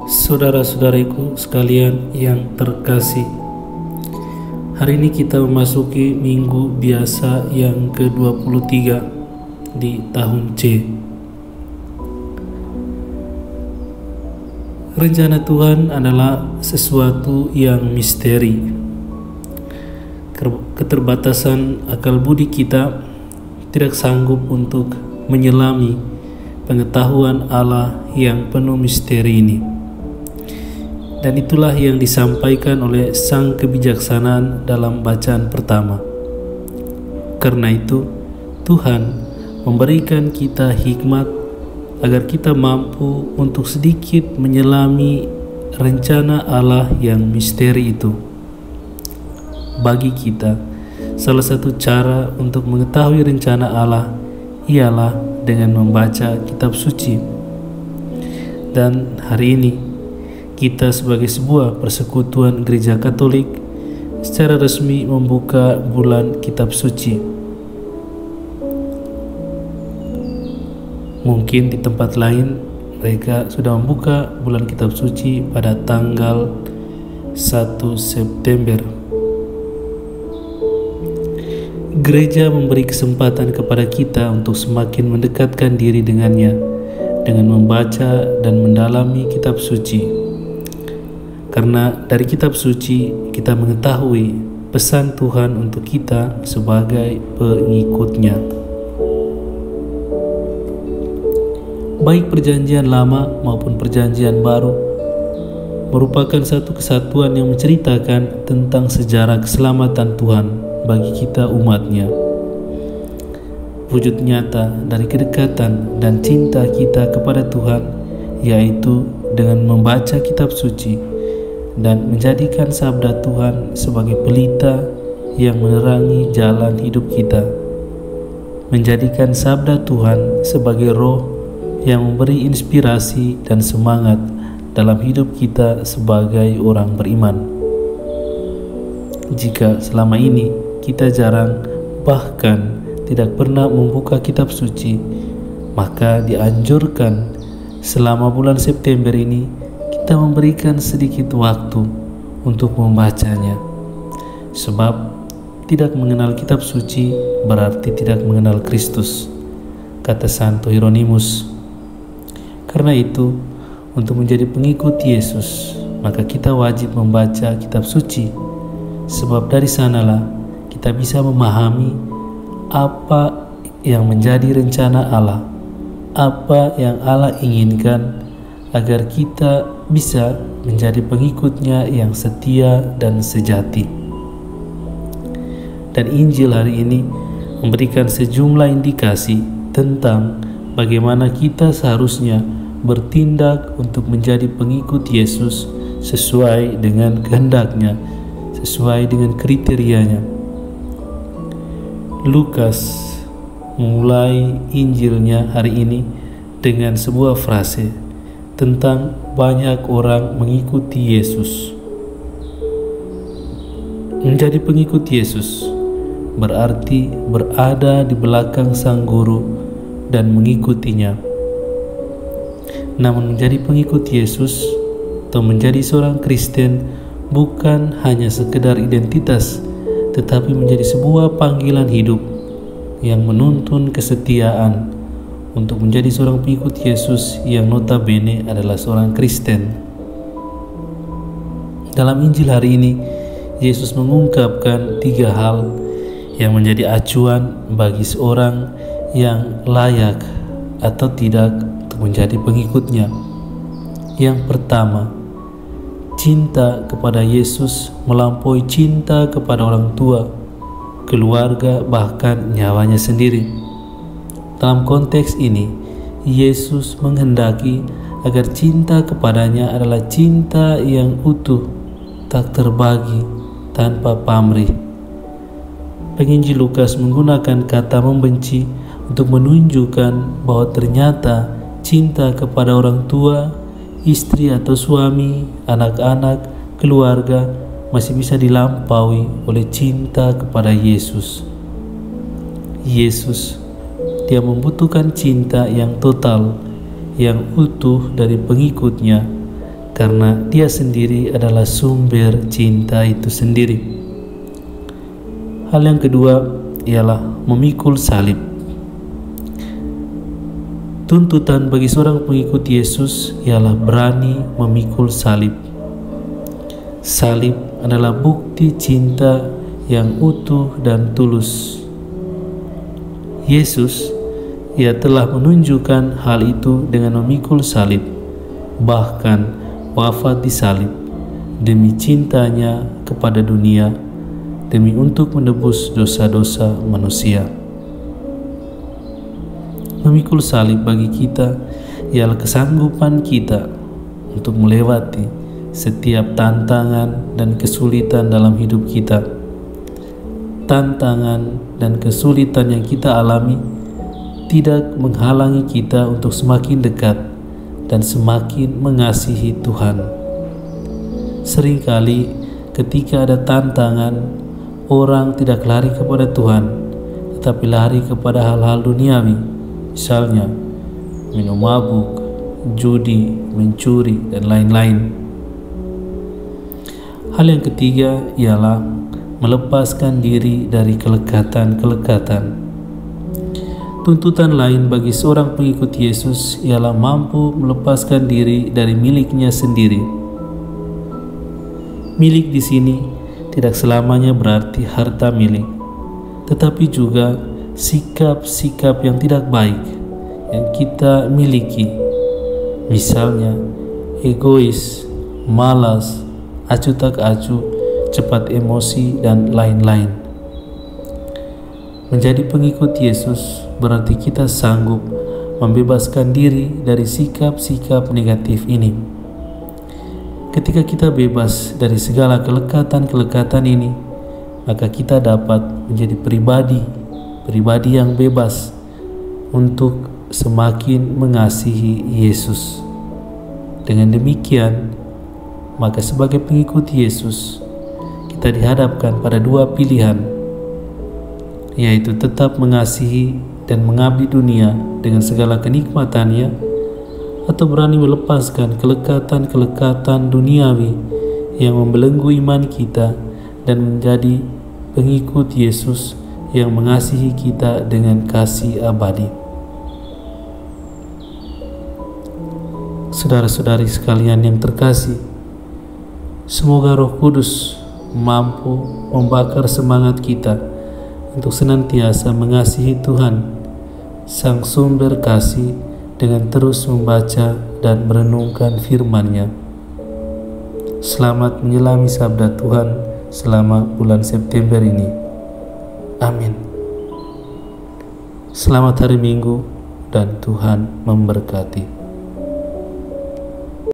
Saudara-saudariku sekalian yang terkasih, hari ini kita memasuki minggu biasa yang ke-23 di tahun C. Rencana Tuhan adalah sesuatu yang misteri. Keterbatasan akal budi kita tidak sanggup untuk menyelami pengetahuan Allah yang penuh misteri ini. Dan itulah yang disampaikan oleh Sang Kebijaksanaan dalam bacaan pertama. Karena itu, Tuhan memberikan kita hikmat agar kita mampu untuk sedikit menyelami rencana Allah yang misteri itu. Bagi kita, salah satu cara untuk mengetahui rencana Allah ialah dengan membaca kitab suci. Dan hari ini, kita sebagai sebuah persekutuan Gereja Katolik secara resmi membuka bulan kitab suci. Mungkin di tempat lain mereka sudah membuka bulan kitab suci pada tanggal 1 September. Gereja memberi kesempatan kepada kita untuk semakin mendekatkan diri dengannya dengan membaca dan mendalami kitab suci. Karena dari kitab suci kita mengetahui pesan Tuhan untuk kita sebagai pengikutnya. Baik perjanjian lama maupun perjanjian baru merupakan satu kesatuan yang menceritakan tentang sejarah keselamatan Tuhan bagi kita umatnya. Wujud nyata dari kedekatan dan cinta kita kepada Tuhan yaitu dengan membaca kitab suci dan menjadikan sabda Tuhan sebagai pelita yang menerangi jalan hidup kita. Menjadikan sabda Tuhan sebagai roh yang memberi inspirasi dan semangat dalam hidup kita sebagai orang beriman. Jika selama ini kita jarang bahkan tidak pernah membuka kitab suci, maka dianjurkan selama bulan September ini kita memberikan sedikit waktu untuk membacanya. Sebab tidak mengenal kitab suci berarti tidak mengenal Kristus, kata Santo Hieronymus. Karena itu, untuk menjadi pengikut Yesus, maka kita wajib membaca kitab suci. Sebab dari sanalah kita bisa memahami apa yang menjadi rencana Allah, apa yang Allah inginkan agar kita bisa menjadi pengikutnya yang setia dan sejati. Dan Injil hari ini memberikan sejumlah indikasi tentang bagaimana kita seharusnya bertindak untuk menjadi pengikut Yesus sesuai dengan kehendaknya, sesuai dengan kriterianya. Lukas memulai Injilnya hari ini dengan sebuah frase tentang banyak orang mengikuti Yesus. Menjadi pengikut Yesus berarti berada di belakang sang guru dan mengikutinya. Namun menjadi pengikut Yesus atau menjadi seorang Kristen bukan hanya sekedar identitas, tetapi menjadi sebuah panggilan hidup yang menuntun kesetiaan untuk menjadi seorang pengikut Yesus yang notabene adalah seorang Kristen. Dalam Injil hari ini, Yesus mengungkapkan 3 hal yang menjadi acuan bagi seorang yang layak atau tidak untuk menjadi pengikutnya. Yang pertama, cinta kepada Yesus melampaui cinta kepada orang tua, keluarga, bahkan nyawanya sendiri. Dalam konteks ini, Yesus menghendaki agar cinta kepadanya adalah cinta yang utuh, tak terbagi, tanpa pamrih. Penginjil Lukas menggunakan kata membenci untuk menunjukkan bahwa ternyata cinta kepada orang tua, istri atau suami, anak-anak, keluarga masih bisa dilampaui oleh cinta kepada Yesus. Yesus, Dia membutuhkan cinta yang total, yang utuh dari pengikutnya, karena Dia sendiri adalah sumber cinta itu sendiri. Hal yang kedua ialah memikul salib. Tuntutan bagi seorang pengikut Yesus ialah berani memikul salib. Salib adalah bukti cinta yang utuh dan tulus. Yesus, Ia telah menunjukkan hal itu dengan memikul salib, bahkan wafat di salib demi cintanya kepada dunia, demi untuk menebus dosa-dosa manusia. Memikul salib bagi kita ialah kesanggupan kita untuk melewati setiap tantangan dan kesulitan dalam hidup kita. Tantangan dan kesulitan yang kita alami tidak menghalangi kita untuk semakin dekat dan semakin mengasihi Tuhan. Seringkali ketika ada tantangan, orang tidak lari kepada Tuhan, tetapi lari kepada hal-hal duniawi, misalnya minum mabuk, judi, mencuri, dan lain-lain. Hal yang ketiga ialah melepaskan diri dari kelekatan-kelekatan. Tuntutan lain bagi seorang pengikut Yesus ialah mampu melepaskan diri dari miliknya sendiri. Milik di sini tidak selamanya berarti harta milik, tetapi juga sikap-sikap yang tidak baik yang kita miliki. Misalnya egois, malas, acuh tak acuh, cepat emosi, dan lain-lain. Menjadi pengikut Yesus berarti kita sanggup membebaskan diri dari sikap-sikap negatif ini. Ketika kita bebas dari segala kelekatan-kelekatan ini, maka kita dapat menjadi pribadi yang bebas untuk semakin mengasihi Yesus. Dengan demikian, maka sebagai pengikut Yesus, kita dihadapkan pada dua pilihan, yaitu tetap mengasihi dan mengabdi dunia dengan segala kenikmatannya, atau berani melepaskan kelekatan-kelekatan duniawi yang membelenggu iman kita dan menjadi pengikut Yesus yang mengasihi kita dengan kasih abadi. Saudara-saudari sekalian yang terkasih, semoga Roh Kudus mampu membakar semangat kita untuk senantiasa mengasihi Tuhan, Sang Sumber Kasih, dengan terus membaca dan merenungkan firman-Nya. Selamat menyelami sabda Tuhan selama bulan September ini. Amin. Selamat hari Minggu dan Tuhan memberkati.